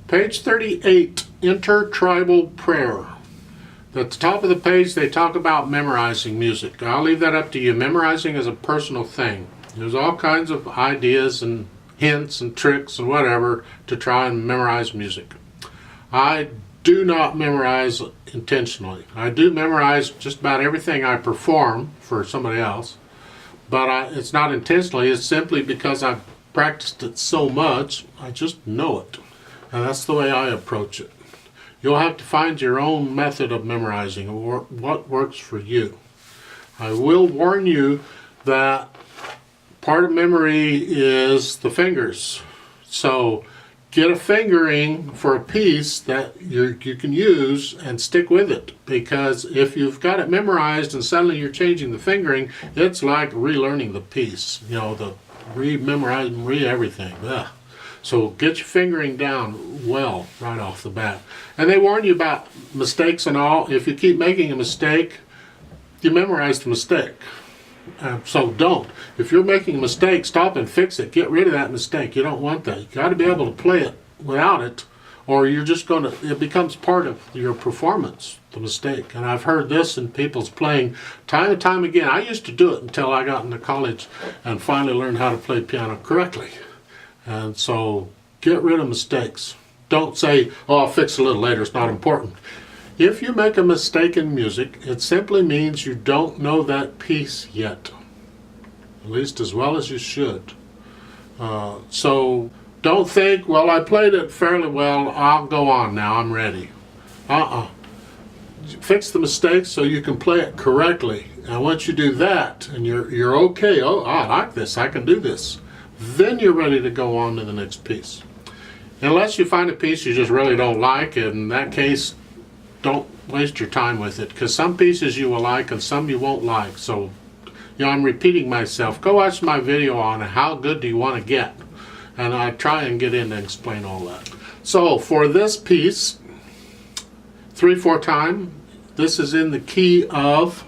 Page 38, Intertribal Prayer. At the top of the page, they talk about memorizing music. I'll leave that up to you. Memorizing is a personal thing. There's all kinds of ideas and hints and tricks and whatever to try and memorize music. I do not memorize intentionally. I do memorize just about everything I perform for somebody else, but it's not intentionally. It's simply because I've practiced it so much, I just know it. And that's the way I approach it. You'll have to find your own method of memorizing or what works for you. I will warn you that part of memory is the fingers. So get a fingering for a piece that you can use and stick with it. Because if you've got it memorized and suddenly you're changing the fingering, it's like relearning the piece. You know, the re-memorizing, re-everything. Ugh. So get your fingering down well right off the bat. And they warn you about mistakes and all. If you keep making a mistake, you memorize the mistake. So don't. If you're making a mistake, stop and fix it. Get rid of that mistake. You don't want that. You got to be able to play it without it, or you're just going to, it becomes part of your performance, the mistake. And I've heard this in people's playing time and time again. I used to do it until I got into college and finally learned how to play piano correctly. And so get rid of mistakes. Don't say, oh, I'll fix it a little later, it's not important. If you make a mistake in music, it simply means you don't know that piece yet, at least as well as you should. So don't think, well, I played it fairly well, I'll go on now, I'm ready. Fix the mistakes so you can play it correctly. And once you do that, and you're okay, oh, I like this, I can do this, then you're ready to go on to the next piece. Unless you find a piece you just really don't like, in that case, don't waste your time with it, because some pieces you will like and some you won't like. So, you know, I'm repeating myself. Go watch my video on how good do you want to get, and I try and get in and explain all that. So for this piece, 3/4 time, this is in the key of,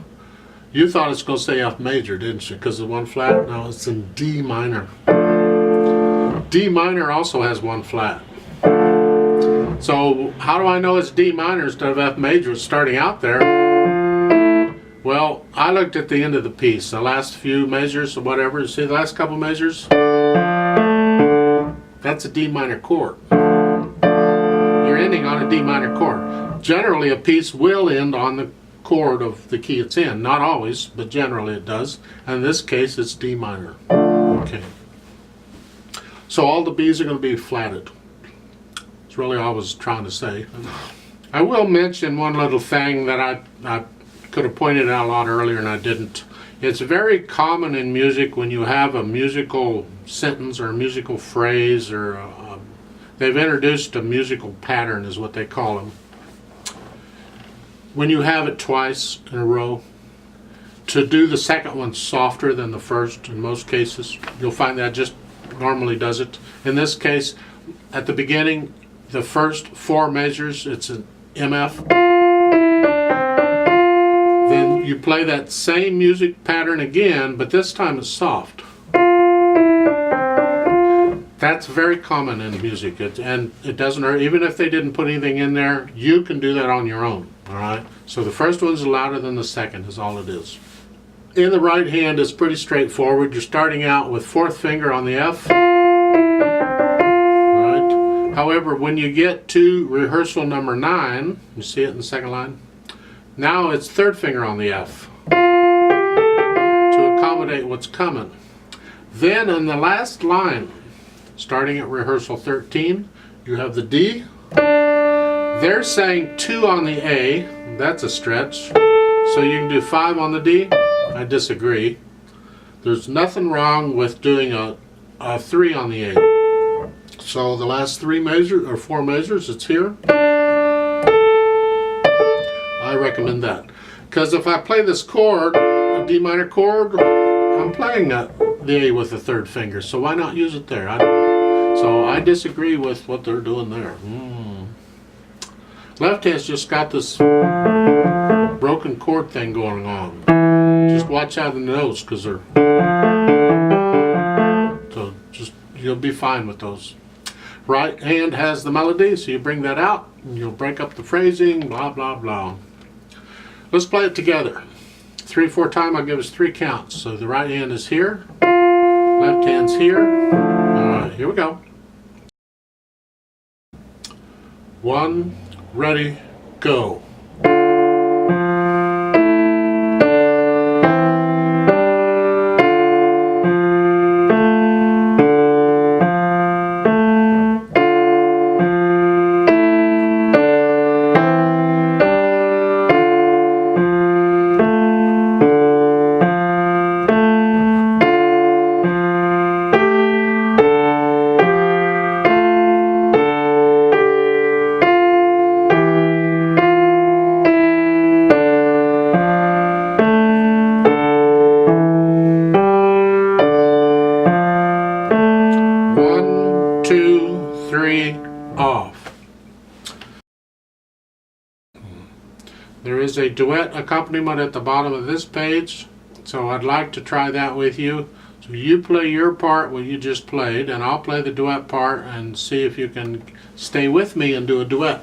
you thought it's going to say F major, didn't you? Because of one flat? No, it's in D minor. D minor also has one flat. So how do I know it's D minor instead of F major? It's starting out there. Well, I looked at the end of the piece, the last few measures or whatever. You see the last couple measures? That's a D minor chord. You're ending on a D minor chord. Generally, a piece will end on the chord of the key it's in. Not always, but generally it does. And in this case, it's D minor. Okay. So all the B's are going to be flatted. That's really all I was trying to say. I will mention one little thing that I could have pointed out a lot earlier and I didn't. It's very common in music when you have a musical sentence or a musical phrase, or they've introduced a musical pattern is what they call them. When you have it twice in a row, to do the second one softer than the first in most cases. You'll find that just normally does it. In this case, at the beginning, the first 4 measures, it's an MF. Then you play that same music pattern again, but this time it's soft. That's very common in music, and it doesn't hurt. Even if they didn't put anything in there, you can do that on your own, all right? So the first one's louder than the second is all it is. In the right hand, it's pretty straightforward. You're starting out with 4th finger on the F. Right? However, when you get to rehearsal number 9, you see it in the second line? Now it's 3rd finger on the F to accommodate what's coming. Then in the last line, starting at rehearsal 13, you have the D. They're saying 2 on the A. That's a stretch. So you can do 5 on the D. I disagree. There's nothing wrong with doing a 3 on the A. So the last 3 measures or 4 measures, it's here. I recommend that. Because if I play this chord, a D minor chord, I'm playing the A with the 3rd finger. So why not use it there? So I disagree with what they're doing there. Left hand's just got this broken chord thing going on. Just watch out the notes, because they're, so just, you'll be fine with those. Right hand has the melody, so you bring that out, and you'll break up the phrasing, blah, blah, blah. Let's play it together. 3/4 time, I'll give us 3 counts. So the right hand is here, left hand's here. All right, here we go. 1, ready, go. Off. There is a duet accompaniment at the bottom of this page, so I'd like to try that with you. So you play your part what you just played, and I'll play the duet part and see if you can stay with me and do a duet.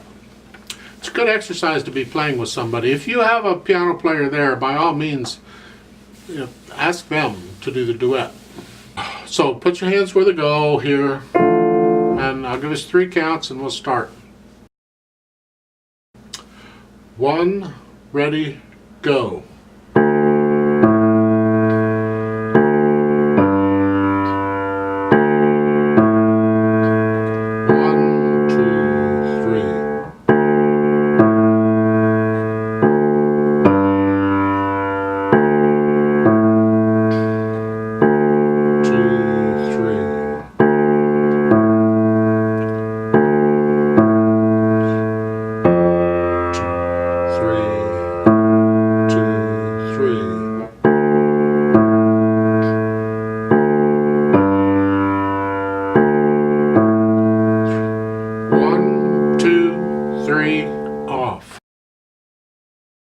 It's a good exercise to be playing with somebody. If you have a piano player there, by all means, ask them to do the duet. So put your hands where they go here. And I'll give us 3 counts and we'll start. 1, ready, go. 1, 2, 3. 2, 3. 3.